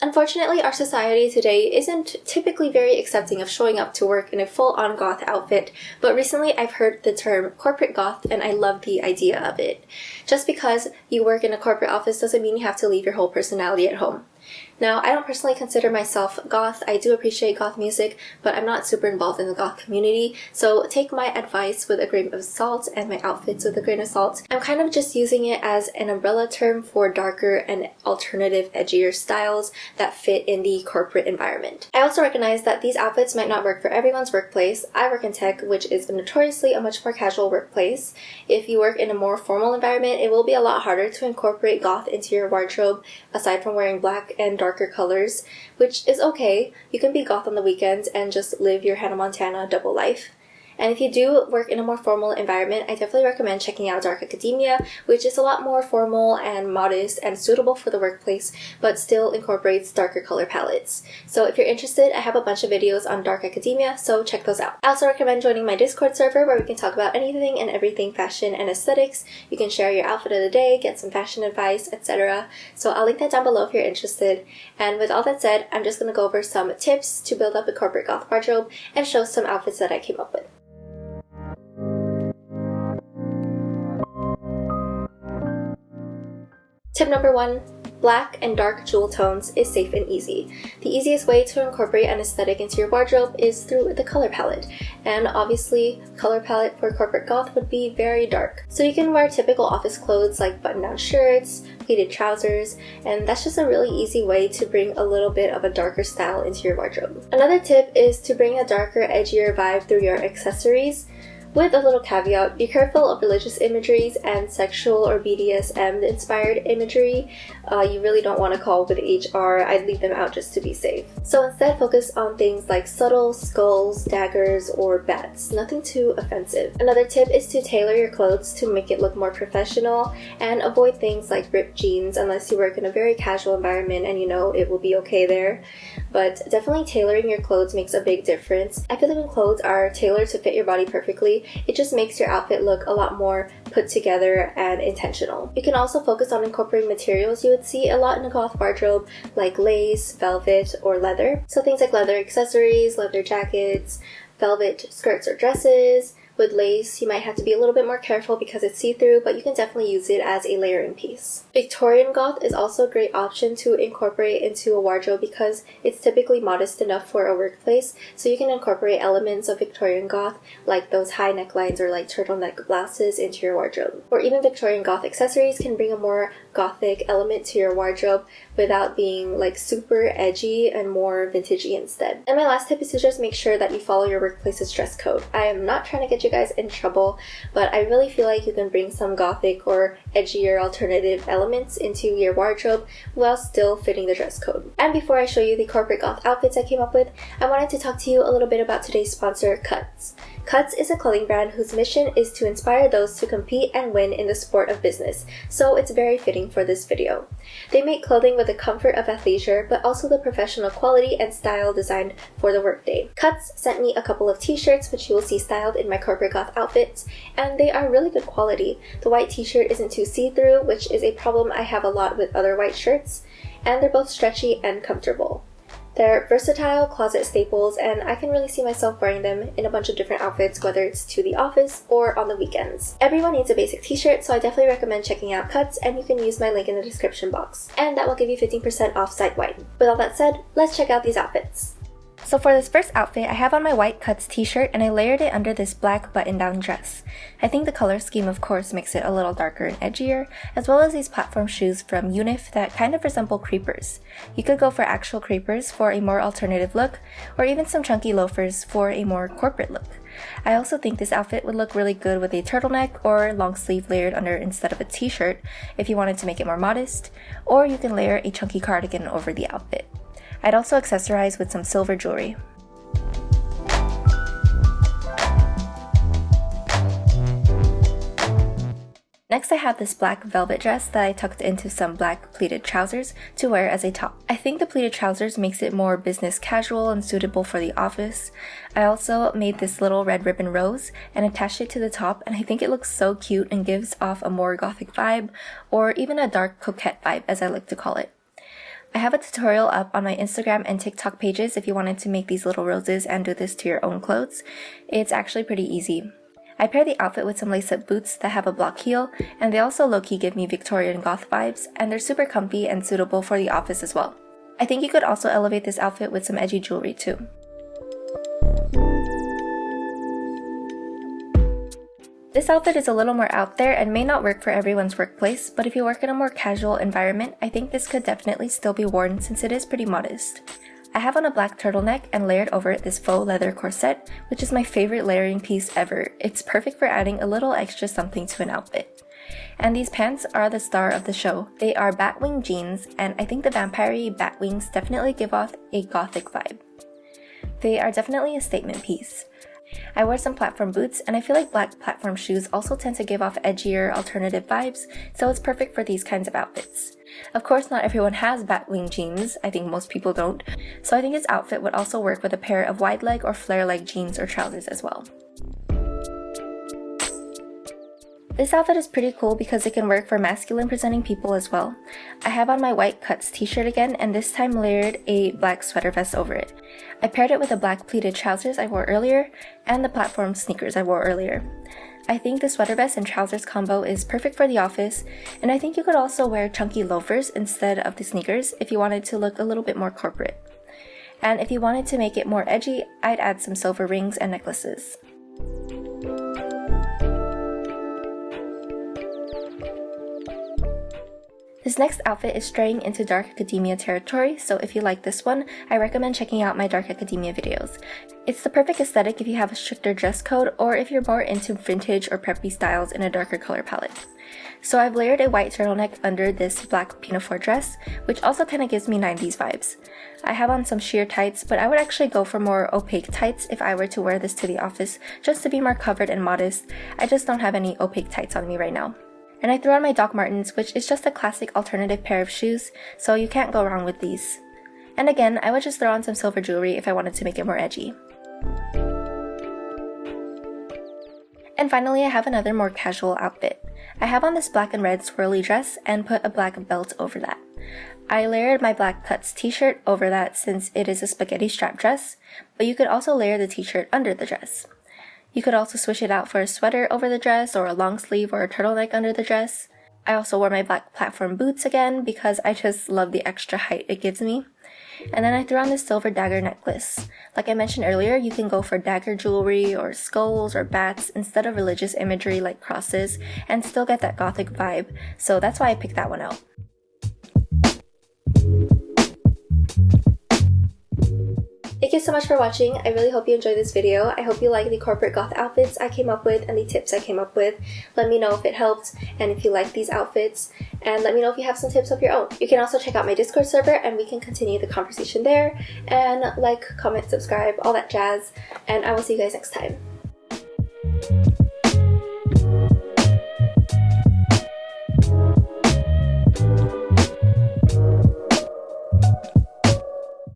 Unfortunately, our society today isn't typically very accepting of showing up to work in a full-on goth outfit, but recently I've heard the term corporate goth and I love the idea of it. Just because you work in a corporate office doesn't mean you have to leave your whole personality at home. Now, I don't personally consider myself goth. I do appreciate goth music, but I'm not super involved in the goth community, so take my advice with a grain of salt and my outfits with a grain of salt. I'm kind of just using it as an umbrella term for darker and alternative, edgier styles that fit in the corporate environment. I also recognize that these outfits might not work for everyone's workplace. I work in tech, which is notoriously a much more casual workplace. If you work in a more formal environment, it will be a lot harder to incorporate goth into your wardrobe, aside from wearing black and darker colors, which is okay. You can be goth on the weekends and just live your Hannah Montana double life. And if you do work in a more formal environment, I definitely recommend checking out Dark Academia, which is a lot more formal and modest and suitable for the workplace, but still incorporates darker color palettes. So if you're interested, I have a bunch of videos on Dark Academia, so check those out. I also recommend joining my Discord server where we can talk about anything and everything fashion and aesthetics. You can share your outfit of the day, get some fashion advice, etc. So I'll link that down below if you're interested. And with all that said, I'm just going to go over some tips to build up a corporate goth wardrobe and show some outfits that I came up with. Tip number 1. Black and dark jewel tones is safe and easy. The easiest way to incorporate an aesthetic into your wardrobe is through the color palette. And obviously, color palette for corporate goth would be very dark. So you can wear typical office clothes like button-down shirts, pleated trousers, and that's just a really easy way to bring a little bit of a darker style into your wardrobe. Another tip is to bring a darker, edgier vibe through your accessories. With a little caveat, be careful of religious imageries and sexual or BDSM-inspired imagery. You really don't want to call with HR. I'd leave them out just to be safe. So instead, focus on things like subtle skulls, daggers, or bats. Nothing too offensive. Another tip is to tailor your clothes to make it look more professional and avoid things like ripped jeans unless you work in a very casual environment and you know it will be okay there. But definitely tailoring your clothes makes a big difference. I feel like when clothes are tailored to fit your body perfectly, it just makes your outfit look a lot more put together and intentional. You can also focus on incorporating materials you would see a lot in a goth wardrobe, like lace, velvet, or leather. So things like leather accessories, leather jackets, velvet skirts or dresses. With lace, you might have to be a little bit more careful because it's see-through, but you can definitely use it as a layering piece. Victorian goth is also a great option to incorporate into a wardrobe because it's typically modest enough for a workplace, so you can incorporate elements of Victorian goth like those high necklines or like turtleneck blouses into your wardrobe. Or even Victorian goth accessories can bring a more gothic element to your wardrobe without being like super edgy and more vintagey instead. And my last tip is to just make sure that you follow your workplace's dress code. I am not trying to get you guys in trouble, but I really feel like you can bring some gothic or edgier alternative elements into your wardrobe while still fitting the dress code. And before I show you the corporate goth outfits I came up with, I wanted to talk to you a little bit about today's sponsor, Cuts. Cuts is a clothing brand whose mission is to inspire those to compete and win in the sport of business, so it's very fitting for this video. They make clothing with the comfort of athleisure, but also the professional quality and style designed for the workday. Cuts sent me a couple of t-shirts, which you will see styled in my corporate goth outfits, and they are really good quality. The white t-shirt isn't too see-through, which is a problem I have a lot with other white shirts, and they're both stretchy and comfortable. They're versatile closet staples, and I can really see myself wearing them in a bunch of different outfits, whether it's to the office or on the weekends. Everyone needs a basic t-shirt, so I definitely recommend checking out Cuts, and you can use my link in the description box. And that will give you 15% off site-wide. With all that said, let's check out these outfits. So for this first outfit, I have on my white Cuts t-shirt and I layered it under this black button-down dress. I think the color scheme of course makes it a little darker and edgier, as well as these platform shoes from Unif that kind of resemble creepers. You could go for actual creepers for a more alternative look, or even some chunky loafers for a more corporate look. I also think this outfit would look really good with a turtleneck or long sleeve layered under instead of a t-shirt if you wanted to make it more modest, or you can layer a chunky cardigan over the outfit. I'd also accessorize with some silver jewelry. Next I have this black velvet dress that I tucked into some black pleated trousers to wear as a top. I think the pleated trousers makes it more business casual and suitable for the office. I also made this little red ribbon rose and attached it to the top, and I think it looks so cute and gives off a more gothic vibe, or even a dark coquette vibe as I like to call it. I have a tutorial up on my Instagram and TikTok pages if you wanted to make these little roses and do this to your own clothes. It's actually pretty easy. I pair the outfit with some lace-up boots that have a block heel, and they also low-key give me Victorian goth vibes, and they're super comfy and suitable for the office as well. I think you could also elevate this outfit with some edgy jewelry too. This outfit is a little more out there and may not work for everyone's workplace, but if you work in a more casual environment, I think this could definitely still be worn since it is pretty modest. I have on a black turtleneck and layered over it this faux leather corset, which is my favorite layering piece ever. It's perfect for adding a little extra something to an outfit. And these pants are the star of the show. They are batwing jeans, and I think the vampire-y batwings definitely give off a gothic vibe. They are definitely a statement piece. I wear some platform boots, and I feel like black platform shoes also tend to give off edgier alternative vibes, so it's perfect for these kinds of outfits. Of course, not everyone has batwing jeans, I think most people don't, so I think this outfit would also work with a pair of wide leg or flare leg jeans or trousers as well. This outfit is pretty cool because it can work for masculine presenting people as well. I have on my white cuts t-shirt again, and this time layered a black sweater vest over it. I paired it with the black pleated trousers I wore earlier and the platform sneakers I wore earlier. I think the sweater vest and trousers combo is perfect for the office, and I think you could also wear chunky loafers instead of the sneakers if you wanted to look a little bit more corporate. And if you wanted to make it more edgy, I'd add some silver rings and necklaces. This next outfit is straying into dark academia territory, so if you like this one, I recommend checking out my dark academia videos. It's the perfect aesthetic if you have a stricter dress code or if you're more into vintage or preppy styles in a darker color palette. So I've layered a white turtleneck under this black pinafore dress, which also kind of gives me 90s vibes. I have on some sheer tights, but I would actually go for more opaque tights if I were to wear this to the office, just to be more covered and modest. I just don't have any opaque tights on me right now. And I threw on my Doc Martens, which is just a classic alternative pair of shoes, so you can't go wrong with these. And again, I would just throw on some silver jewelry if I wanted to make it more edgy. And finally, I have another more casual outfit. I have on this black and red swirly dress and put a black belt over that. I layered my black cuts t-shirt over that since it is a spaghetti strap dress, but you could also layer the t-shirt under the dress. You could also switch it out for a sweater over the dress or a long sleeve or a turtleneck under the dress. I also wore my black platform boots again because I just love the extra height it gives me. And then I threw on this silver dagger necklace. Like I mentioned earlier, you can go for dagger jewelry or skulls or bats instead of religious imagery like crosses and still get that gothic vibe, so that's why I picked that one out. Thank you so much for watching. I really hope you enjoyed this video. I hope you like the corporate goth outfits I came up with and the tips I came up with. Let me know if it helped and if you like these outfits, and let me know if you have some tips of your own. You can also check out my Discord server and we can continue the conversation there, and like, comment, subscribe, all that jazz, and I will see you guys next time.